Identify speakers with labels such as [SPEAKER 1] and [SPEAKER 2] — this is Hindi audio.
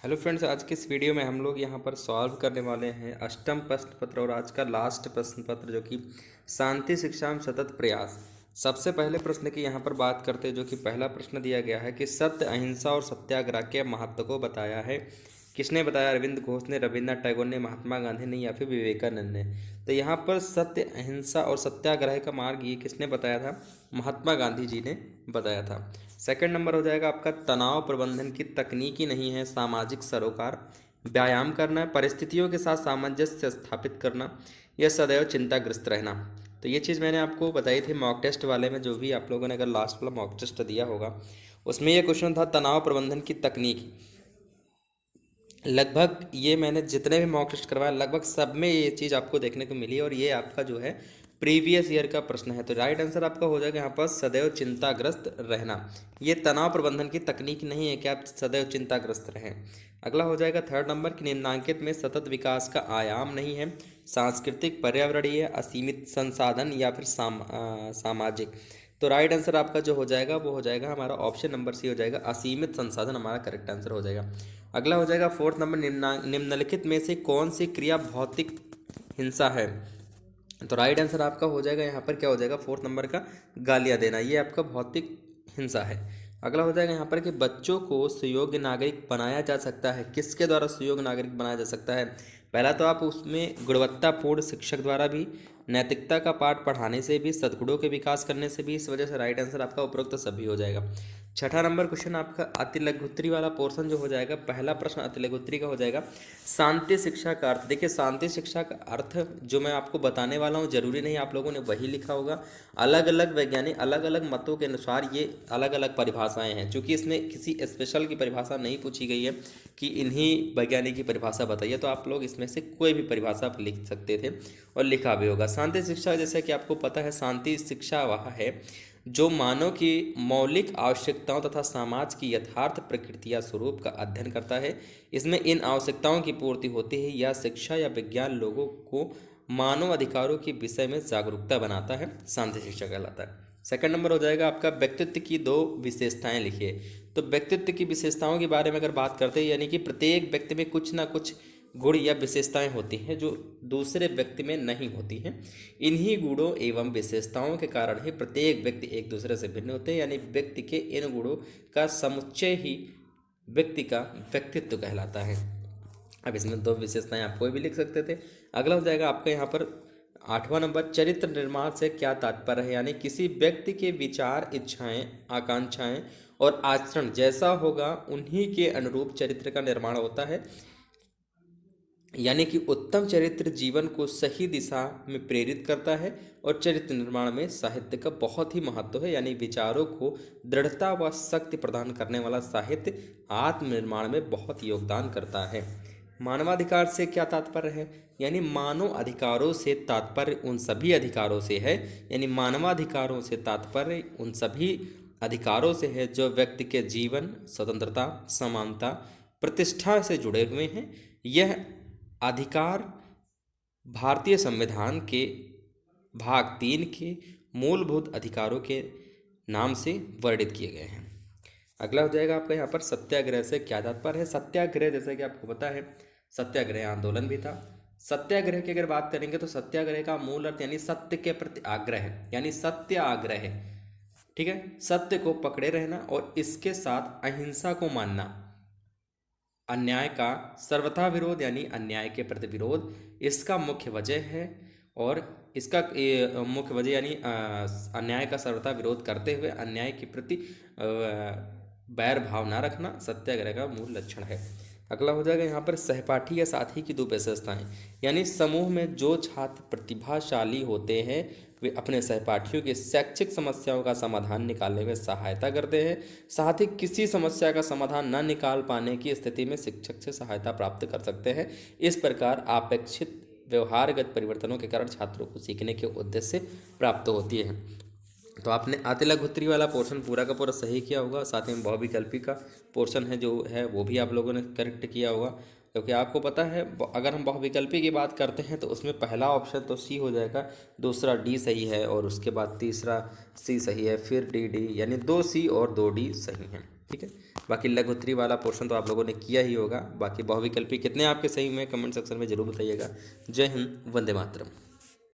[SPEAKER 1] हेलो फ्रेंड्स, आज के इस वीडियो में हम लोग यहाँ पर सॉल्व करने वाले हैं अष्टम प्रश्न पत्र और आज का लास्ट प्रश्न पत्र जो कि शांति शिक्षा में सतत प्रयास। सबसे पहले प्रश्न की यहाँ पर बात करते हैं, जो कि पहला प्रश्न दिया गया है कि सत्य, अहिंसा और सत्याग्रह के महत्व को बताया है। किसने बताया? अरविंद घोष ने, रविन्द्रनाथ टैगोर ने, महात्मा गांधी ने या फिर विवेकानंद ने। तो यहाँ पर सत्य, अहिंसा और सत्याग्रह का मार्ग ये किसने बताया था? महात्मा गांधी जी ने बताया था। सेकंड नंबर हो जाएगा आपका तनाव प्रबंधन की तकनीकी नहीं है सामाजिक सरोकार। व्यायाम करना, परिस्थितियों के साथ सामंजस्य स्थापित करना, यह सदैव चिंताग्रस्त रहना। तो ये चीज़ मैंने आपको बताई थी मॉक टेस्ट वाले में। जो भी आप लोगों ने अगर लास्ट वाला मॉक टेस्ट दिया होगा उसमें यह क्वेश्चन था तनाव प्रबंधन की तकनीक। लगभग ये मैंने जितने भी मॉक टेस्ट करवाया लगभग सब में ये चीज़ आपको देखने को मिली और ये आपका जो है प्रीवियस ईयर का प्रश्न है। तो राइट आंसर आपका हो जाएगा यहाँ पर सदैव चिंताग्रस्त रहना। ये तनाव प्रबंधन की तकनीक नहीं है कि आप सदैव चिंताग्रस्त रहें। अगला हो जाएगा थर्ड नंबर कि निम्नांकित में सतत विकास का आयाम नहीं है सांस्कृतिक, पर्यावरणीय, असीमित संसाधन या फिर सामाजिक। तो राइट आंसर आपका जो हो जाएगा वो हो जाएगा हमारा ऑप्शन नंबर सी हो जाएगा, असीमित संसाधन हमारा करेक्ट आंसर हो जाएगा। अगला हो जाएगा फोर्थ नंबर, निम्नलिखित में से कौन सी क्रिया भौतिक हिंसा है? तो राइट आंसर आपका हो जाएगा यहाँ पर क्या हो जाएगा फोर्थ नंबर का, गालियाँ देना। ये आपका भौतिक हिंसा है। अगला हो जाएगा यहाँ पर कि बच्चों को सुयोग्य नागरिक बनाया जा सकता है। किसके द्वारा सुयोग्य नागरिक बनाया जा सकता है? पहला तो आप उसमें गुणवत्तापूर्ण शिक्षक द्वारा भी, नैतिकता का पाठ पढ़ाने से भी, सद्गुणों के विकास करने से भी। इस वजह से राइट आंसर आपका उपरोक्त सभी हो जाएगा। छठा नंबर क्वेश्चन आपका अतिलघुत्री वाला पोर्शन जो हो जाएगा, पहला प्रश्न अतिलघुत्री का हो जाएगा शांति शिक्षा का अर्थ। देखिए शांति शिक्षा का अर्थ जो मैं आपको बताने वाला हूँ जरूरी नहीं आप लोगों ने वही लिखा होगा। अलग अलग वैज्ञानिक अलग अलग मतों के अनुसार ये अलग अलग परिभाषाएं हैं, चूँकि इसमें किसी स्पेशल की परिभाषा नहीं पूछी गई है कि इन्हीं वैज्ञानिक की परिभाषा बताइए। तो आप लोग इसमें से कोई भी परिभाषा आप लिख सकते थे और लिखा भी होगा। शांति शिक्षा जैसे कि आपको पता है, शांति शिक्षा वह है जो मानव की मौलिक आवश्यकताओं तथा समाज की यथार्थ प्रकृति या स्वरूप का अध्ययन करता है। इसमें इन आवश्यकताओं की पूर्ति होती है। यह शिक्षा या विज्ञान लोगों को मानव अधिकारों के विषय में जागरूकता बनाता है, शांति शिक्षा कहलाता है। सेकंड नंबर हो जाएगा आपका व्यक्तित्व की दो विशेषताएं लिखिए। तो व्यक्तित्व की विशेषताओं के बारे में अगर बात करते हैं, यानी कि प्रत्येक व्यक्ति में कुछ ना कुछ गुण या विशेषताएं होती हैं जो दूसरे व्यक्ति में नहीं होती हैं। इन्हीं गुणों एवं विशेषताओं के कारण ही प्रत्येक व्यक्ति एक दूसरे से भिन्न होते हैं, यानी व्यक्ति के इन गुणों का समुच्चय ही व्यक्ति का व्यक्तित्व कहलाता है। अब इसमें दो विशेषताएं आप कोई भी लिख सकते थे। अगला हो जाएगा आपका यहाँ पर आठवां नंबर, चरित्र निर्माण से क्या तात्पर्य है? यानी किसी व्यक्ति के विचार, इच्छाएं, आकांक्षाएं और आचरण जैसा होगा उन्हीं के अनुरूप चरित्र का निर्माण होता है। यानी कि उत्तम चरित्र जीवन को सही दिशा में प्रेरित करता है और चरित्र निर्माण में साहित्य का बहुत ही महत्व है। यानी विचारों को दृढ़ता व शक्ति प्रदान करने वाला साहित्य आत्मनिर्माण में बहुत योगदान करता है। मानवाधिकार से क्या तात्पर्य है? यानी मानव अधिकारों से तात्पर्य उन सभी अधिकारों से है, यानी मानवाधिकारों से तात्पर्य उन सभी अधिकारों से है जो व्यक्ति के जीवन, स्वतंत्रता, समानता, प्रतिष्ठा से जुड़े हुए हैं। यह अधिकार भारतीय संविधान के भाग 3 के मूलभूत अधिकारों के नाम से वर्णित किए गए हैं। अगला हो जाएगा आपका यहाँ पर सत्याग्रह से क्या तात्पर्य है? सत्याग्रह जैसे कि आपको पता है सत्याग्रह आंदोलन भी था। सत्याग्रह की अगर बात करेंगे तो सत्याग्रह का मूल अर्थ यानी सत्य के प्रति आग्रह, यानी सत्य आग्रह। ठीक है, सत्य को पकड़े रहना और इसके साथ अहिंसा को मानना, अन्याय का सर्वथा विरोध यानी अन्याय के प्रति विरोध इसका मुख्य वजह है। और इसका मुख्य वजह यानी अन्याय का सर्वथा विरोध करते हुए अन्याय के प्रति बैर भाव न रखना सत्याग्रह का मूल लक्षण है। अगला हो जाएगा यहाँ पर सहपाठी या साथी की दो विशेषताएं। यानी समूह में जो छात्र प्रतिभाशाली होते हैं वे अपने सहपाठियों की शैक्षिक समस्याओं का समाधान निकालने में सहायता करते हैं। साथ ही किसी समस्या का समाधान न निकाल पाने की स्थिति में शिक्षक से सहायता प्राप्त कर सकते हैं। इस प्रकार अपेक्षित व्यवहारगत परिवर्तनों के कारण छात्रों को सीखने के उद्देश्य से प्राप्त होती है। तो आपने अतिलघुत्री वाला पोर्शन पूरा का पूरा सही किया होगा, साथ ही में बहुविकल्पी का पोर्शन है जो है वो भी आप लोगों ने करेक्ट किया होगा। क्योंकि आपको पता है अगर हम बहुविकल्पी की बात करते हैं तो उसमें पहला ऑप्शन तो सी हो जाएगा, दूसरा डी सही है और उसके बाद तीसरा सी सही है, फिर डी, यानी 2 सी और 2 डी सही हैं। ठीक है। बाकी लघु उत्तरी वाला पोर्शन तो आप लोगों ने किया ही होगा। बाकी बहुविकल्पी कितने आपके सही में कमेंट सेक्शन में जरूर बताइएगा। जय हिंद, वंदे मातरम।